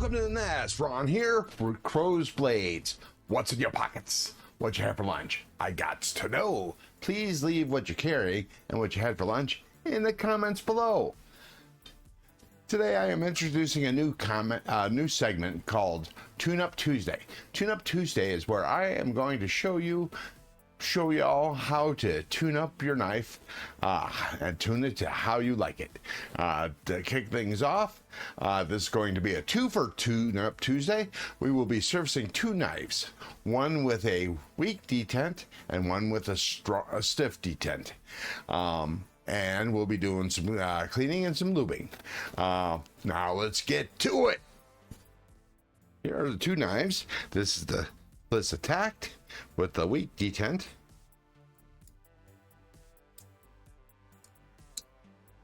Welcome to the nest. Ron here for Crow's Blades. What's in your pockets? What you have for lunch? I got to know. Please leave what you carry and what you had for lunch in the comments below. Today I am introducing a new segment called Tune Up Tuesday. Tune Up Tuesday is where I am going to show y'all how to tune up your knife and tune it to how you like it. To kick things off, this is going to be a Twofer Tune Up Tuesday. We will be servicing two knives, one with a weak detent and one with a stiff detent. And we'll be doing some cleaning and some lubing. Now let's get to it. Here are the two knives. This is the Bliss Attack with the weak detent,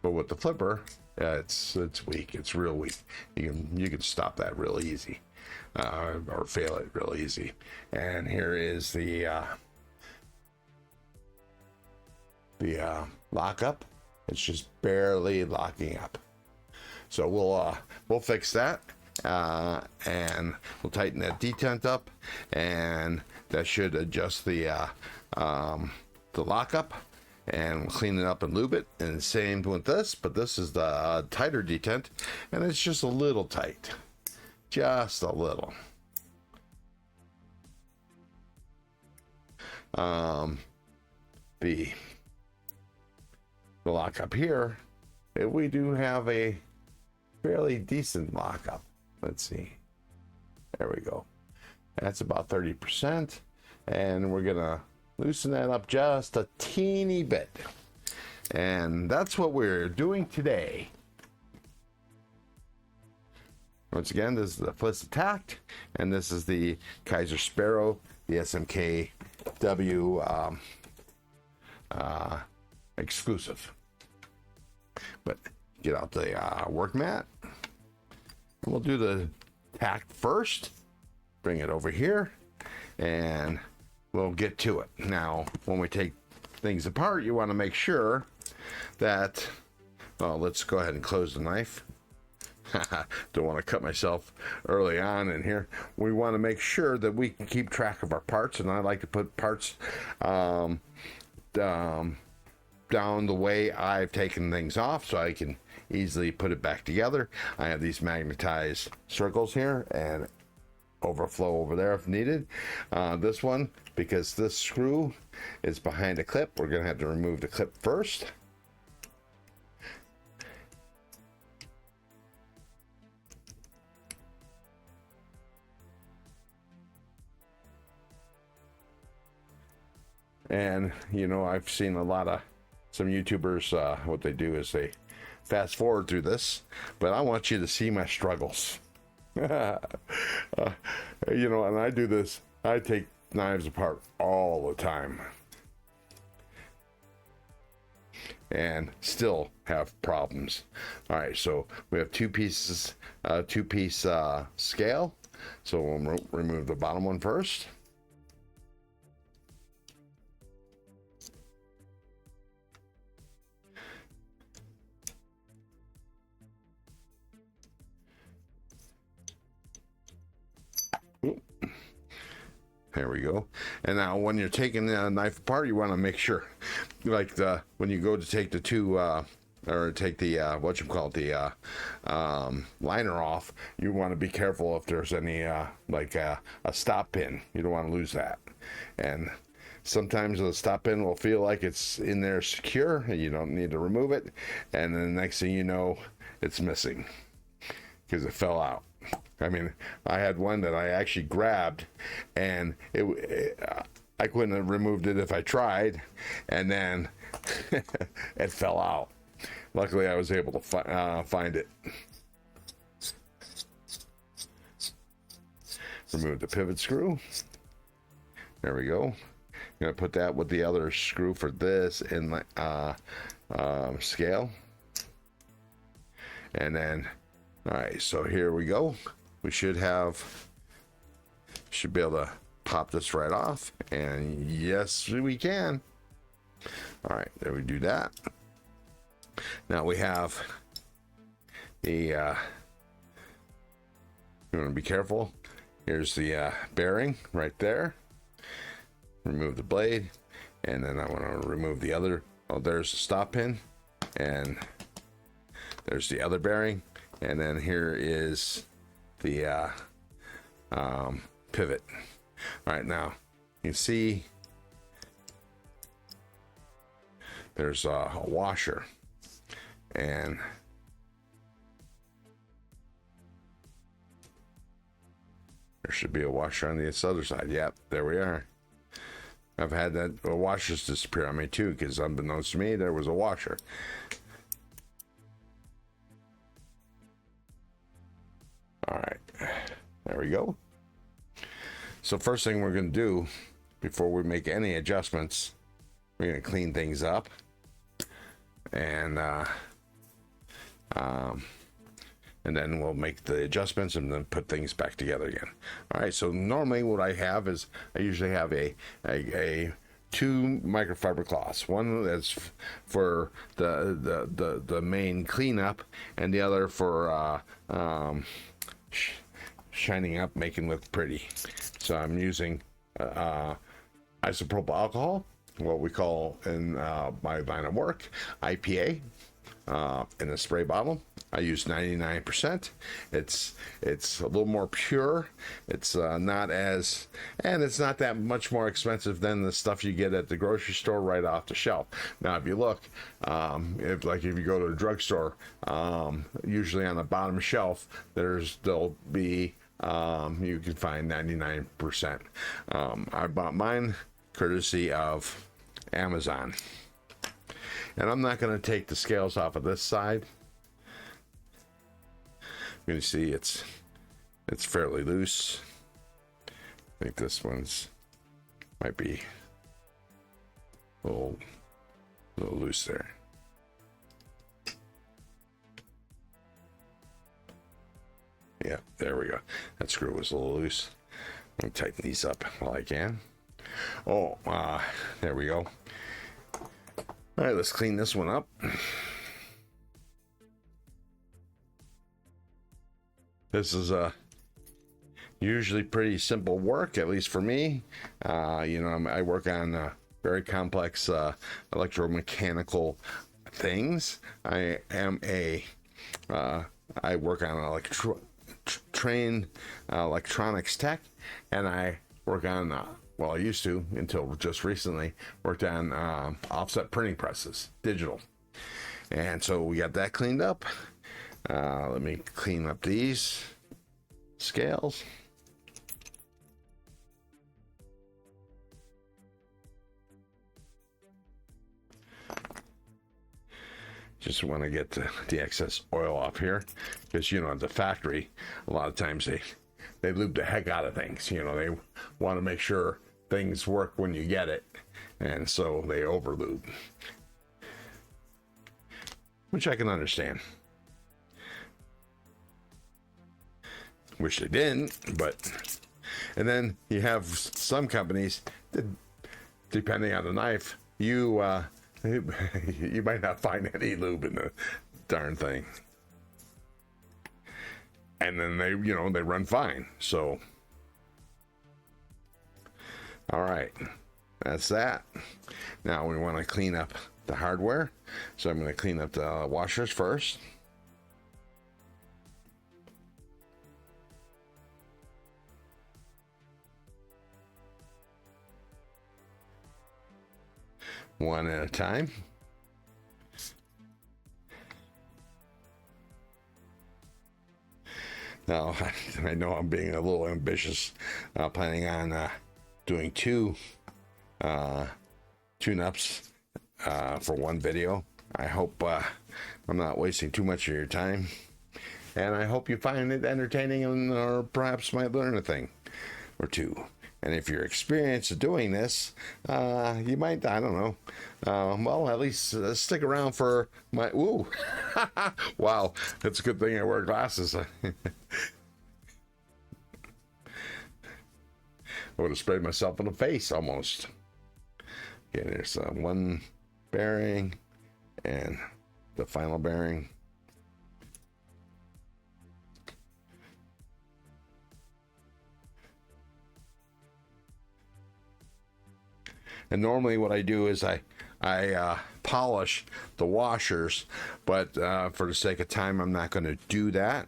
but with the flipper, it's weak. It's real weak. You can stop that real easy, or fail it real easy. And here is the lockup. It's just barely locking up. So we'll fix that, and we'll tighten that detent up, and that should adjust the lockup, and we'll clean it up and lube it. And same with this, but this is the tighter detent, and it's just a little tight, just a little. The lockup here, we do have a fairly decent lockup. Let's see. There we go. That's about 30%. And we're going to loosen that up just a teeny bit. And that's what we're doing today. Once again, this is the Bliss Attack, and this is the Kaiser Sparrow, the SMKW exclusive. But get out the work mat. We'll do the tack first. Bring it over here, and we'll get to it. Now, when we take things apart, you want to make sure that, well, let's go ahead and close the knife. Don't want to cut myself early on in here. We want to make sure that we can keep track of our parts, and I like to put parts down the way I've taken things off so I can easily put it back together. I have these magnetized circles here and overflow over there if needed. This one, because this screw is behind a clip, we're going to have to remove the clip first. And you know, I've seen a lot of some YouTubers, what they do is they fast forward through this, but I want you to see my struggles. You know, and I do this, I take knives apart all the time and still have problems. All right, so we have two-piece scale. So we'll remove the bottom one first. There we go. And now when you're taking the knife apart, you want to make sure, like when you go to take the take the liner off, you want to be careful if there's any like a stop pin. You don't want to lose that. And sometimes the stop pin will feel like it's in there secure and you don't need to remove it, and then the next thing you know, it's missing because it fell out. I mean, I had one that I actually grabbed, and I couldn't have removed it if I tried, and then it fell out. Luckily, I was able to find it. Remove the pivot screw. There we go. I'm gonna put that with the other screw for this in the scale, and then, all right. So here we go. We should be able to pop this right off, and yes, we can. All right, there we do that. Now we have the You want to be careful. Here's the bearing right there. Remove the blade, and then I want to remove the other. Oh, there's the stop pin, and there's the other bearing, and then here is the pivot. All right, now you can see there's a washer, and there should be a washer on this other side. Yep, there we are. I've had that washers disappear on me too, because unbeknownst to me, there was a washer. All right, there we go. So first thing we're going to do before we make any adjustments, we're going to clean things up, and then we'll make the adjustments and then put things back together again. All right, so normally what I have is I usually have a two microfiber cloths, one that's for the main cleanup, and the other for shining up, making look pretty. So I'm using isopropyl alcohol, what we call in my line of work IPA, in a spray bottle. I use 99%. It's a little more pure. It's not as, and it's not that much more expensive than the stuff you get at the grocery store right off the shelf. Now, if you look, if you go to a drugstore, usually on the bottom shelf, there'll be you can find 99%. I bought mine courtesy of Amazon. And I'm not going to take the scales off of this side. You can see it's fairly loose. I think this one's might be a little loose there. Yeah, there we go. That screw was a little loose. Let me tighten these up while I can. Oh, there we go. All right, let's clean this one up. This is usually pretty simple work, at least for me. I work on very complex electromechanical things. I work on trained electronics tech, and I work on I used to, until just recently, worked on offset printing presses, digital. And so we got that cleaned up. Let me clean up these scales. Just want to get the excess oil off here, because at the factory, a lot of times they lube the heck out of things. They want to make sure things work when you get it, and so they overlube, which I can understand. Wish they didn't, but and then you have some companies that, depending on the knife, you might not find any lube in the darn thing, and then they run fine. So all right, that's that. Now we want to clean up the hardware, so I'm going to clean up the washers first. One at a time. Now, I know I'm being a little ambitious, planning on doing two tune-ups for one video. I hope I'm not wasting too much of your time, and I hope you find it entertaining, or perhaps might learn a thing or two. And if you're experienced doing this, you might, I don't know, at least stick around for my, ooh, wow, it's a good thing I wear glasses. I would have sprayed myself in the face almost. Okay, there's one bearing and the final bearing. And normally what I do is I polish the washers, but for the sake of time, I'm not going to do that.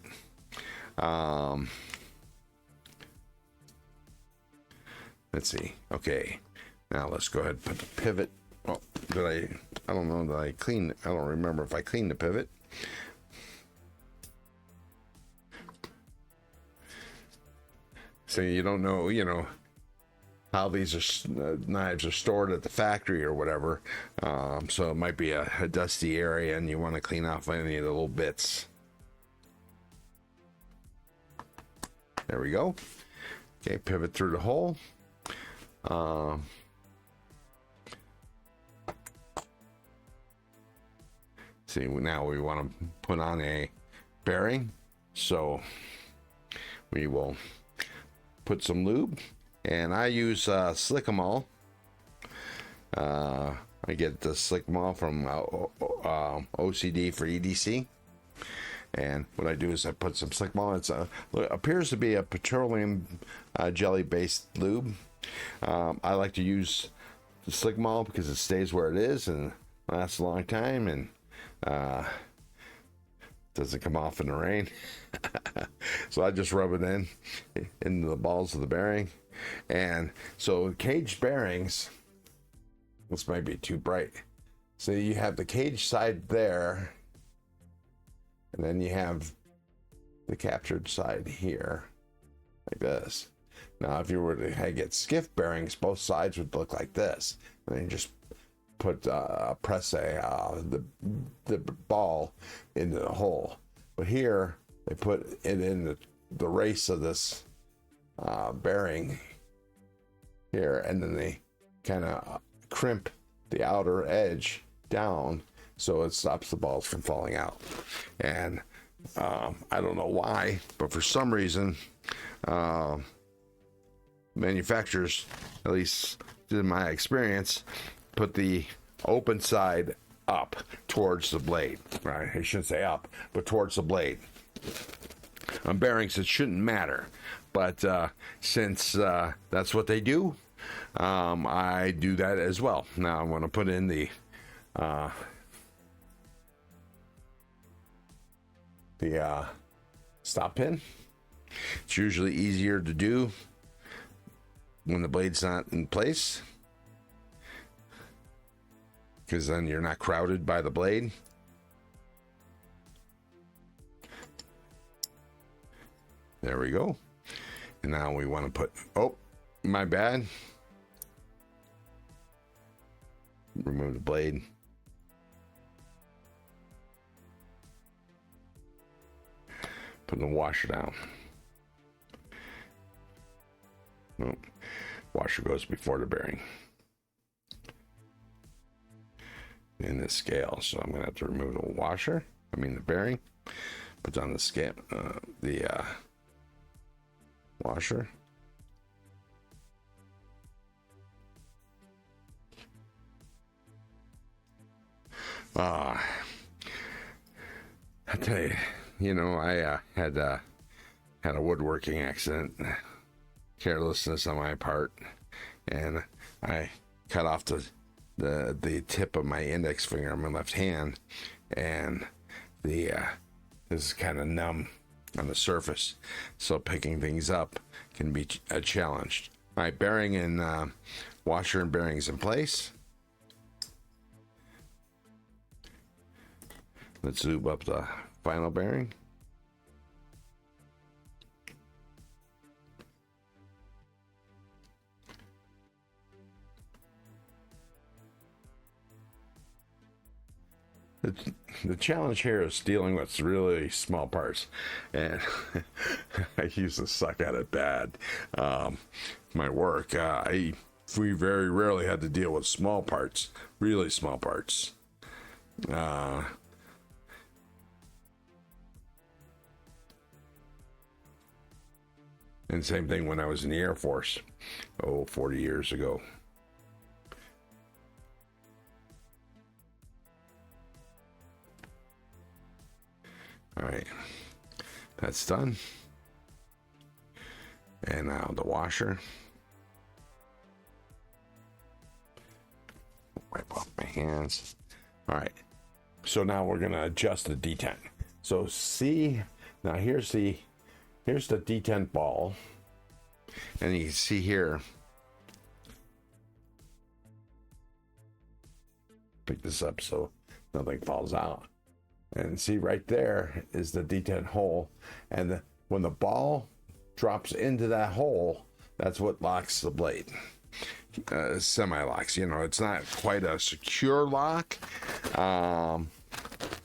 Let's see. Okay, now let's go ahead and put the pivot. Oh, I don't know that I cleaned. I don't remember if I cleaned the pivot. So you don't know, you know, how these are, knives are stored at the factory or whatever. So it might be a dusty area and you want to clean off any of the little bits. There we go. Okay, pivot through the hole. See, now we want to put on a bearing. So we will put some lube. And I use Slick'em-All. I get the Slick'em-All from OCD for EDC. And what I do is I put some Slick'em-All. It appears to be a petroleum jelly-based lube. I like to use the Slick'em-All because it stays where it is and lasts a long time and doesn't come off in the rain. So I just rub it into the balls of the bearing. And so cage bearings, this might be too bright. So you have the cage side there, and then you have the captured side here, like this. Now, if you were to get skiff bearings, both sides would look like this. And then you just put press the ball into the hole. But here they put it in the race of this bearing here, and then they kind of crimp the outer edge down so it stops the balls from falling out. And I don't know why, but for some reason manufacturers, at least in my experience, put the open side up towards the blade, right? I shouldn't say up, but towards the blade. On bearings, it shouldn't matter, but since that's what they do, I do that as well. Now I'm going to put in the stop pin. It's usually easier to do when the blade's not in place, because then you're not crowded by the blade. There we go. And now we want to put, oh, my bad. Remove the blade. Put the washer down. Nope. Washer goes before the bearing in the scale, so I'm gonna have to remove the washer. I mean the bearing. Put on the scale, the washer. I tell you, you know, I had a woodworking accident, carelessness on my part, and I cut off the tip of my index finger on my left hand, and this is kind of numb on the surface, so picking things up can be a challenge. All right, bearing and washer and bearings in place. Let's lube up the final bearing. The challenge here is dealing with really small parts, and I used to suck at it bad. My work, we very rarely had to deal with small parts, really small parts. And same thing when I was in the Air Force, 40 years ago. All right, that's done. And now the washer. hands. All right. So now we're gonna adjust the detent. So see, now here's the detent ball, and you can see here. Pick this up so nothing falls out. And see right there is the detent hole, and when the ball drops into that hole, that's what locks the blade. Semi-locks. You know, it's not quite a secure lock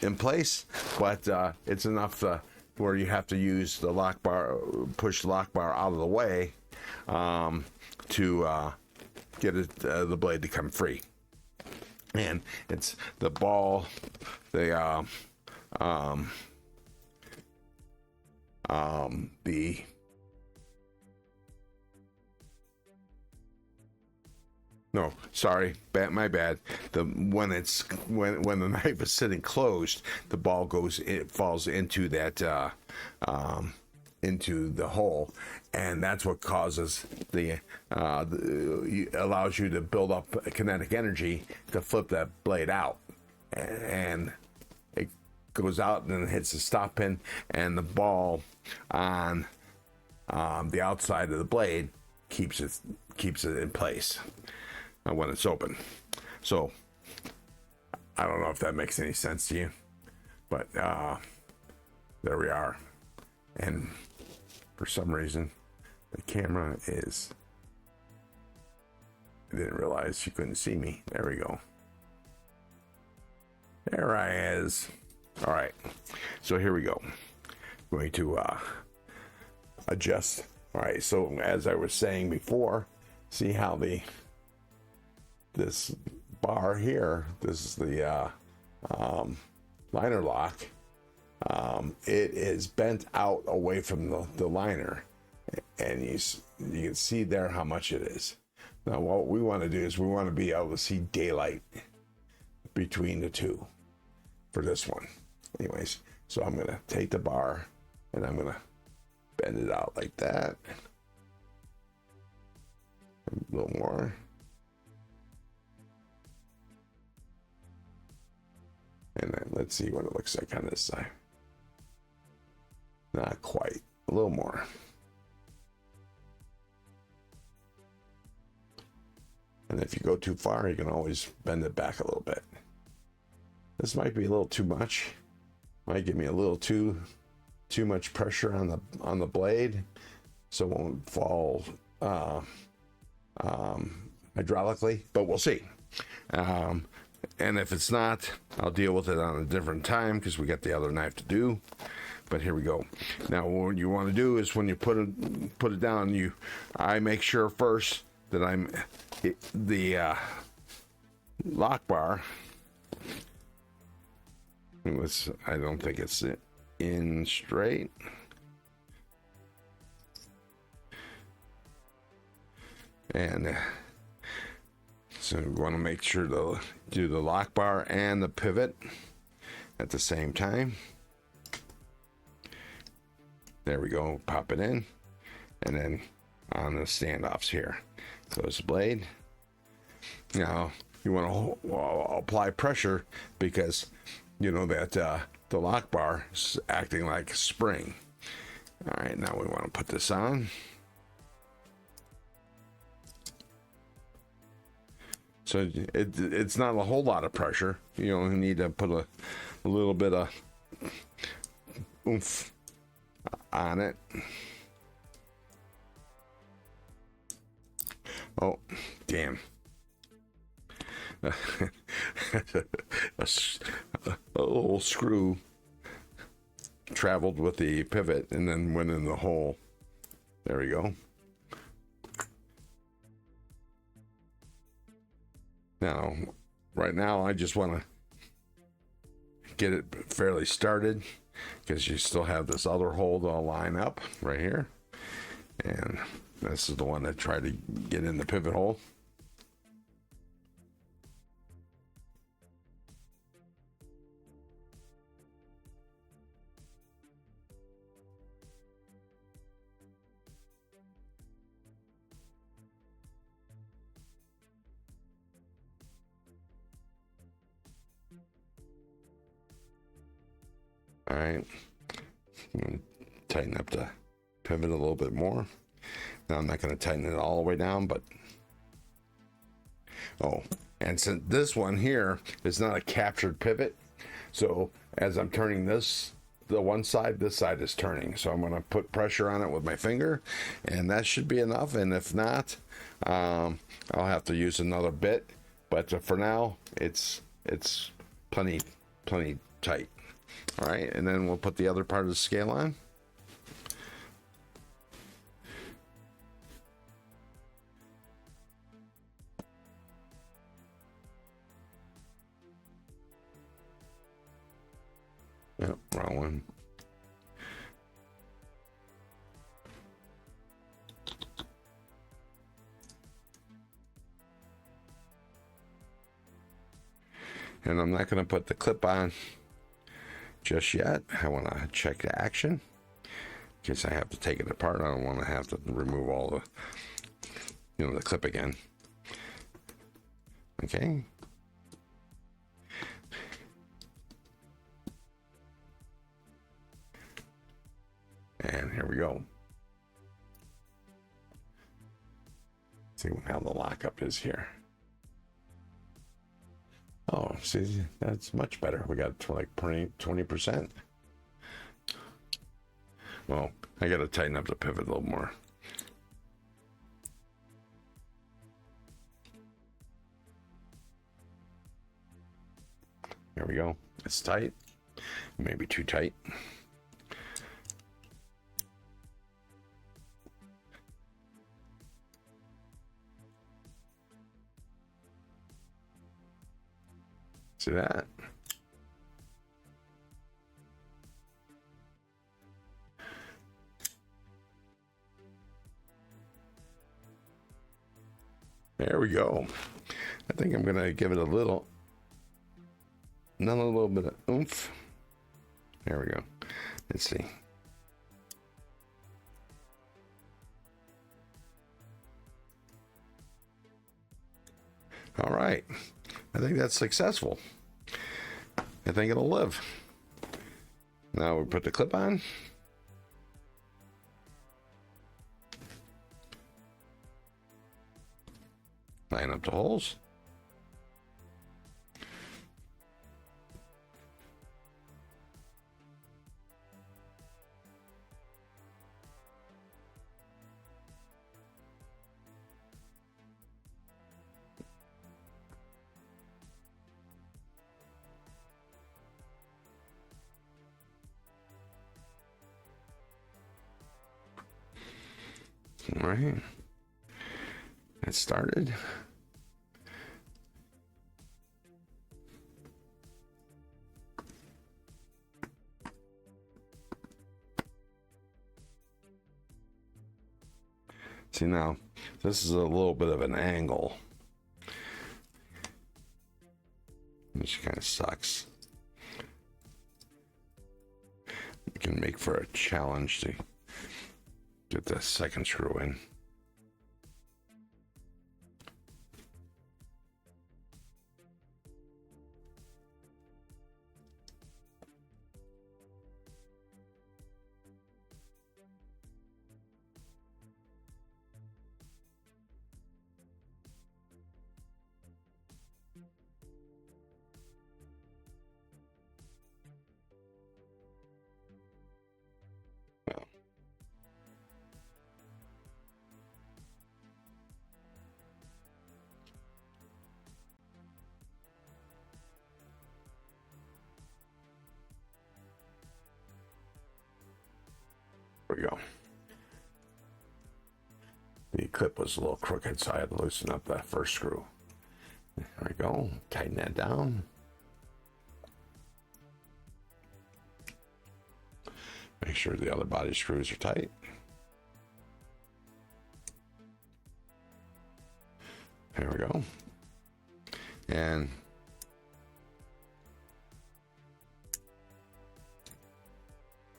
in place, but it's enough where you have to use the lock bar, push the lock bar out of the way to get the blade to come free. And it's the ball, the no, sorry, my bad. When the knife is sitting closed, the ball falls into that into the hole, and that's what causes allows you to build up kinetic energy to flip that blade out, and it goes out and then hits the stop pin, and the ball on the outside of the blade keeps it in place when it's open. So I don't know if that makes any sense to you, but there we are. And for some reason the camera is, I didn't realize you couldn't see me. There we go. There I is. All right, so here we go. I'm going to adjust. All right, so as I was saying before, see how this bar here, this is the liner lock, it is bent out away from the liner, and you can see there how much it is. Now what we want to do is we want to be able to see daylight between the two for this one. Anyways, so I'm going to take the bar and I'm going to bend it out like that. A little more. And then let's see what it looks like on this side. Not quite. A little more. And if you go too far, you can always bend it back a little bit. This might be a little too much. Might give me a little too much pressure on the blade, so it won't fall hydraulically, but we'll see. And if it's not, I'll deal with it on a different time because we got the other knife to do. But here we go. Now what you want to do is when you put it down, I make sure first that the lock bar, I don't think it's in straight. And so we want to make sure to do the lock bar and the pivot at the same time. There we go. Pop it in, and then on the standoffs here goes the blade. Now you want to apply pressure because you know that the lock bar is acting like a spring. All right, now we want to put this on. So it's not a whole lot of pressure. You only need to put a little bit of oomph on it. Oh, damn. A little screw traveled with the pivot and then went in the hole. There we go. Now, right now, I just want to get it fairly started because you still have this other hole to line up right here. And this is the one that tried to get in the pivot hole. All right, tighten up the pivot a little bit more. Now I'm not going to tighten it all the way down, but and since this one here is not a captured pivot, so as I'm turning this, the one side, this side is turning. So I'm going to put pressure on it with my finger, and that should be enough. And if not, I'll have to use another bit. But for now, it's plenty tight. All right, and then we'll put the other part of the scale on. Yep, wrong one. And I'm not going to put the clip on just yet. I want to check the action in case I have to take it apart. I don't want to have to remove all the, the clip again. Okay. And here we go. See how the lockup is here. Oh, see, that's much better. We got to like 20%. Well, I got to tighten up the pivot a little more. There we go. It's tight. Maybe too tight. See that? There we go. I think I'm gonna give it another little bit of oomph. There we go. Let's see. All right. I think that's successful. I think it'll live. Now we put the clip on. Line up the holes. All right, that started. See now, this is a little bit of an angle, which kind of sucks. It can make for a challenge to get the second screw in. There we go. The clip was a little crooked, so I had to loosen up that first screw. There we go. Tighten that down. Make sure the other body screws are tight. There we go. And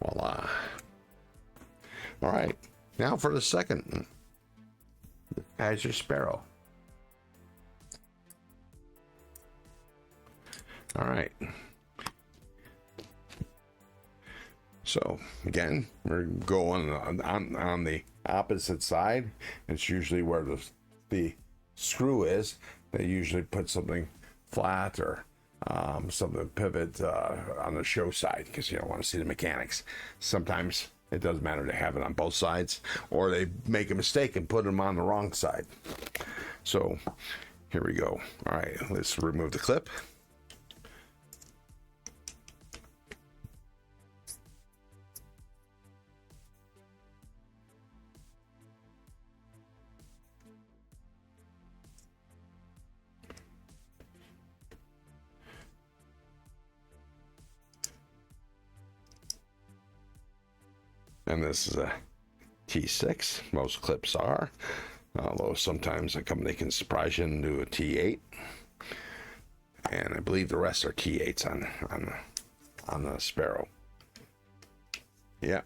voila. All right, now for the second, as your Sparrow. All right. So again, we're going on the opposite side. It's usually where the screw is. They usually put something flat or something pivot on the show side because you don't want to see the mechanics. Sometimes it doesn't matter to have it on both sides, or they make a mistake and put them on the wrong side. So here we go. All right, let's remove the clip. And this is a T6. Most clips are, although sometimes a company can surprise you and do a T8. And I believe the rest are T8s on the Sparrow. Yeah.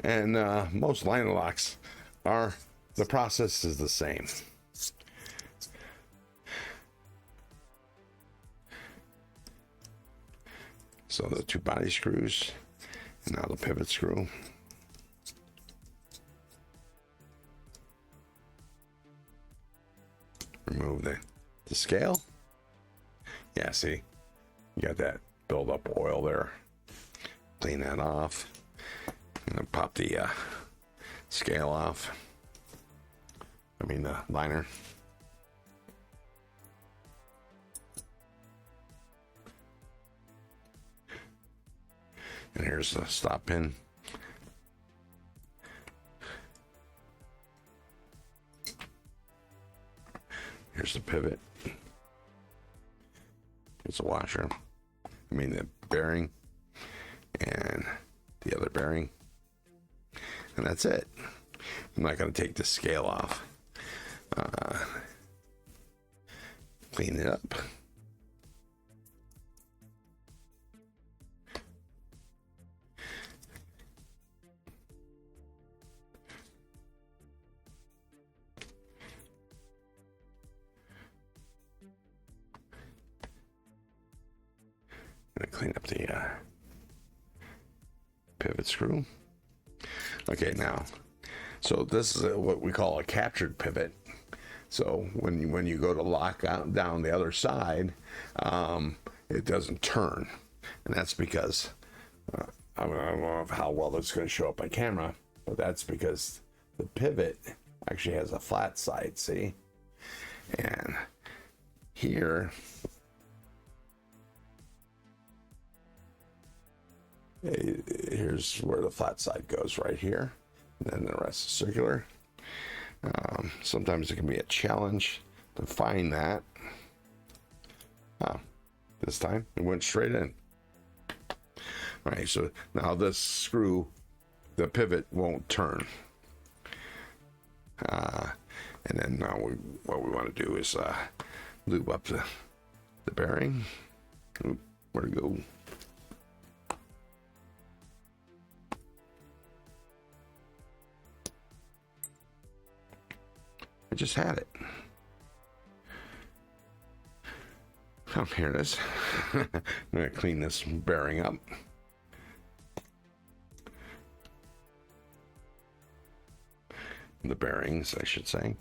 And most liner locks are, the process is the same. So the two body screws, and now the pivot screw. Remove the scale. Yeah, see, you got that build-up oil there. Clean that off. And then pop the scale off. I mean the liner. And here's the stop pin. Here's the pivot. Here's a washer. I mean the bearing and the other bearing. And that's it. I'm not going to take the scale off. Clean it up. Clean up the pivot screw. Okay, now, so this is what we call a captured pivot. So when you go to lock out down the other side, it doesn't turn, and that's because I don't know how well it's going to show up on camera, but that's because the pivot actually has a flat side. See, and here. Here's where the flat side goes, right here, and then the rest is circular. Sometimes it can be a challenge to find that. This time it went straight in. All right, so now this screw, the pivot won't turn. And then now what we want to do is lube up the bearing. Oop, where'd it go? I just had it. Oh, here it is. I'm going to clean this bearing up. The bearings, I should say.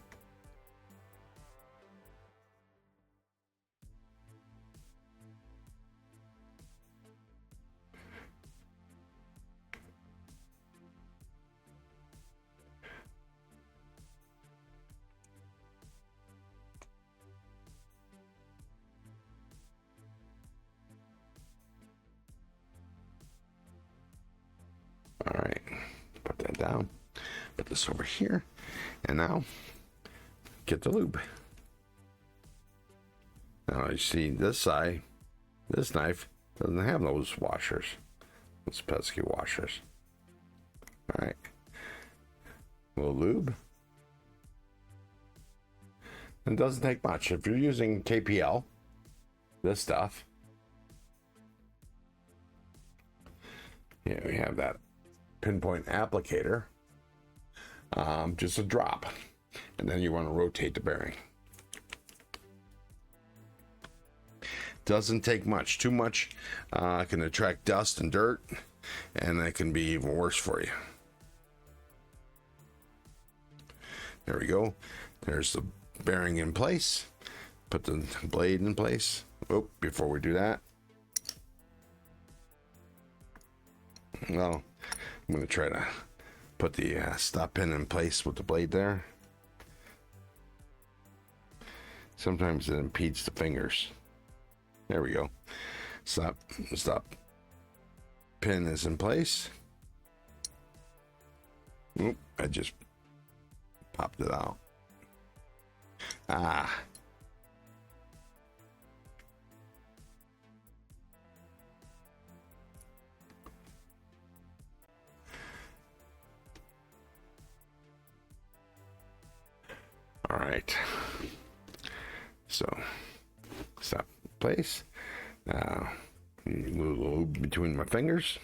All right, put that down, put this over here, and now get the lube. Now you see this side, this knife doesn't have those washers, those pesky washers. All right, a little lube. It doesn't take much. If you're using KPL, this stuff, yeah, we have that pinpoint applicator, just a drop, and then you want to rotate the bearing. Doesn't take much. Too much can attract dust and dirt, and that can be even worse for you. There we go. There's the bearing in place. Put the blade in place. Oh, before we do that, well, I'm going to try to put the stop pin in place with the blade there. Sometimes it impedes the fingers. There we go. Stop pin is in place. Oop, I just popped it out. Ah. All right. So, stop place. Now, move between my fingers.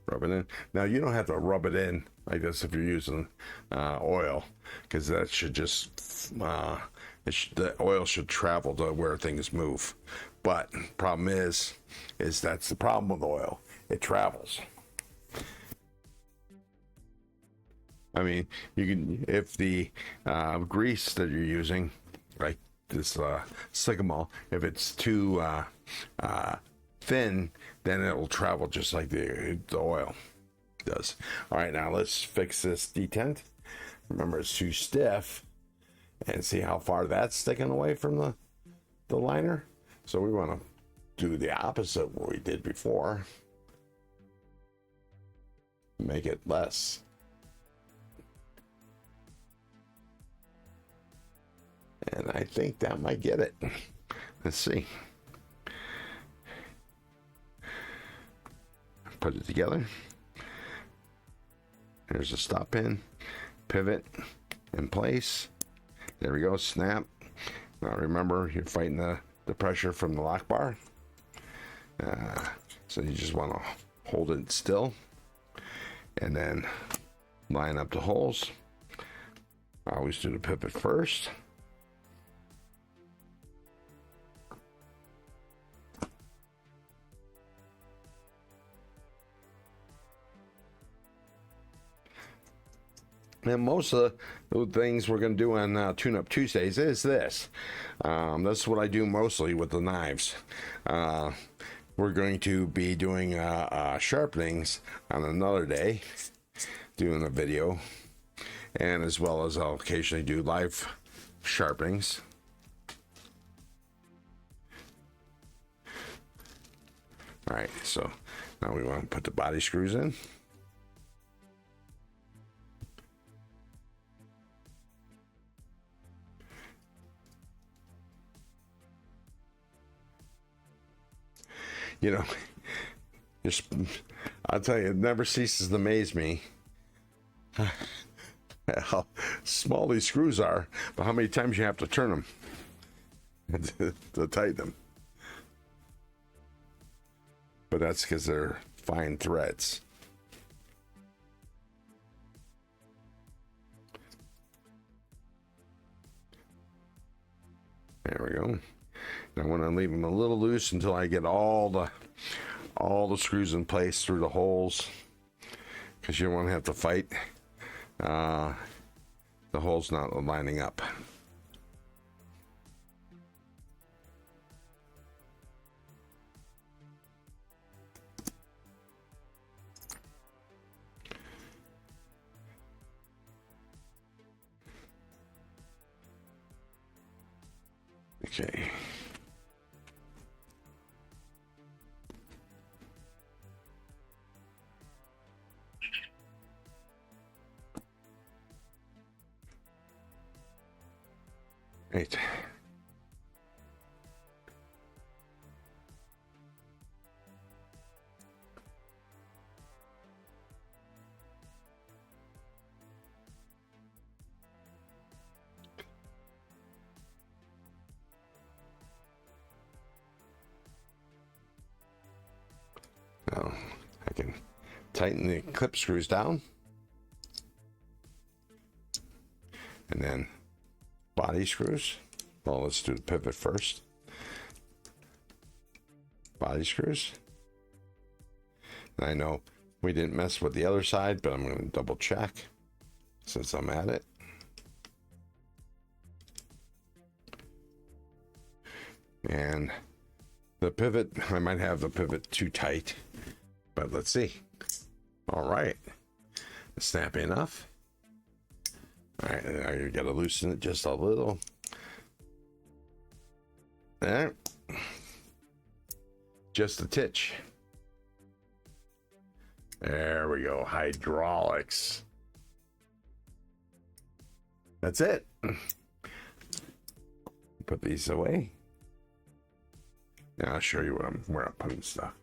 Rub it in. Now, you don't have to rub it in like this if you're using oil, because that should just the oil should travel to where things move. But problem is that's the problem with oil. It travels. I mean, you can, if the grease that you're using, like this Sigma, if it's too thin, then it will travel just like the oil does. All right, now let's fix this detent. Remember, it's too stiff, and see how far that's sticking away from the liner. So we want to do the opposite of what we did before. Make it less. And I think that might get it. Let's see. Put it together. There's a stop pin, pivot in place. There we go, snap. Now remember, you're fighting the pressure from the lock bar. So you just want to hold it still and then line up the holes. I always do the pivot first. And most of the things we're going to do on Tune Up Tuesdays is this. That's what I do mostly with the knives. We're going to be doing sharpenings on another day, doing a video, and as well as I'll occasionally do live sharpenings. All right, so now we want to put the body screws in. You know, just, I'll tell you, it never ceases to amaze me how small these screws are, but how many times you have to turn them to tighten them. But that's because they're fine threads. There we go. I want to leave them a little loose until I get all the screws in place through the holes, because you don't want to have to fight the holes not lining up. Okay. Right. Now I can tighten the clip screws down. And then body screws. Well, let's do the pivot first. Body screws. And I know we didn't mess with the other side, but I'm going to double check since I'm at it. And the pivot, I might have the pivot too tight, but let's see. All right. Snappy enough. All right, now you got to loosen it just a little. There. Just a titch. There we go. Hydraulics. That's it. Put these away. Now I'll show you where I'm putting stuff.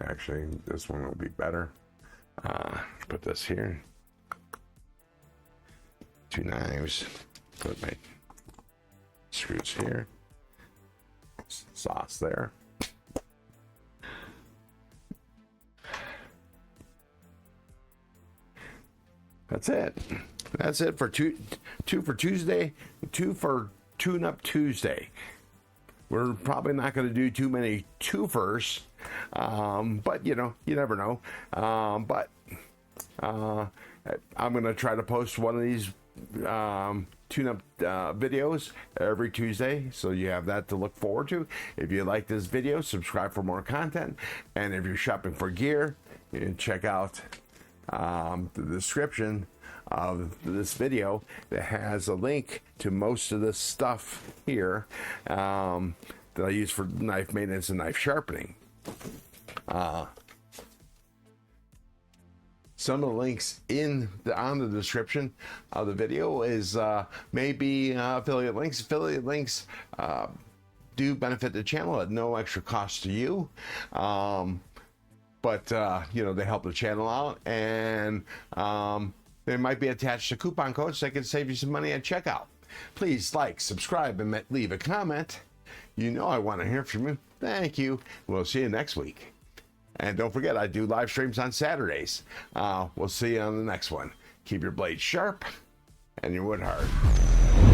Actually, this one will be better. Put this here. 2 knives. Put my screws here. Sauce there. That's it. That's it for two for Tuesday, 2 for Tune-Up Tuesday. We're probably not going to do too many twofers, but you know, you never know. I'm going to try to post one of these tune-up videos every Tuesday, so you have that to look forward to. If you like this video, subscribe for more content, and if you're shopping for gear, you can check out the description of this video that has a link to most of this stuff here that I use for knife maintenance and knife sharpening. Some of the links on the description of the video is maybe affiliate links. Affiliate links do benefit the channel at no extra cost to you. But you know, they help the channel out, and they might be attached to coupon codes that can save you some money at checkout. Please like, subscribe, and leave a comment. You know I want to hear from you. Thank you. We'll see you next week. And don't forget, I do live streams on Saturdays. We'll see you on the next one. Keep your blade sharp and your wood hard.